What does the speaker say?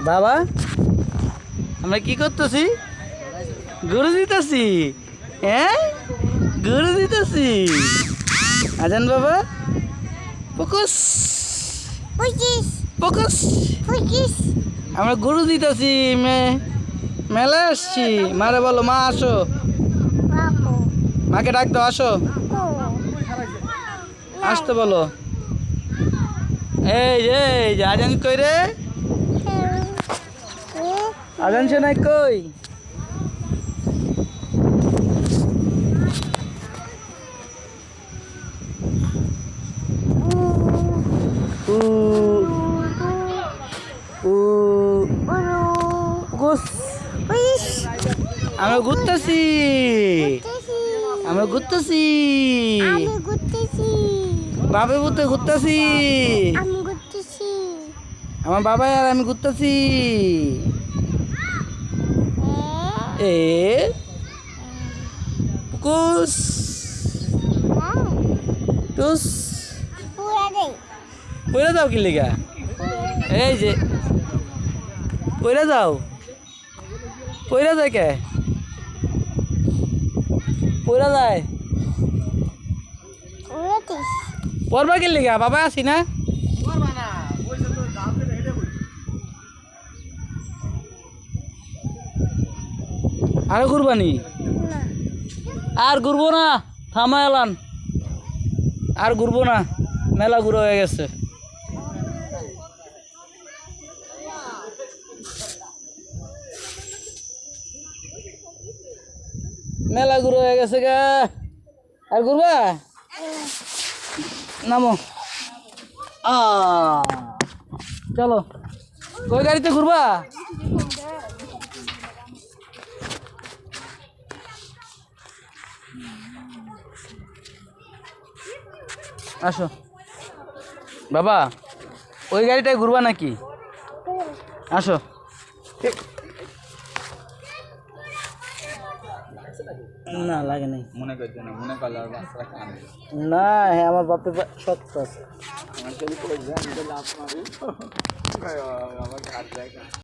বাবা আমরা কি করতেছি? গরু দিতেছি। হ্যাঁ গরু দিতেছি। আজান বাবা ফোকাস ফোকাস। আমরা গরু দিতেছি। মেলা আসছি। মারে বলো মা আসো। মাকে ডাক দাও আসো। আসতে বলো। এই যে আজান কই রে? আজান শোনাই কই? আমরা ঘুরতেছি। আমরা ঘুরতেছি। বাবা বুতে ঘুরতেছি। আমার বাবা আর আমি ঘুরতেছি। এ পুকুস টুস পয়রা যাও কি লেগা? এই যে পয়রা যাও। পয়রা যায় কে? পয়রা যায় পড়বা কি লেগা? বাবা আসি না। আরো ঘুরবানি? আর ঘুরবো না, থামা এলান। আর ঘুরবো না, মেলা ঘুরে হয়ে গেছে। মেলা ঘুরে হয়ে গেছে গা। আর ঘুরবা? নামো। চলো। কই গাড়িতে ঘুরবা? আসো বাবা। ওই গাড়িটায় ঘুরবা নাকি? আসো। না লাগে নাই মনে করছে না। মনে করলে না। হ্যাঁ আমার বাপের সত্য আছে।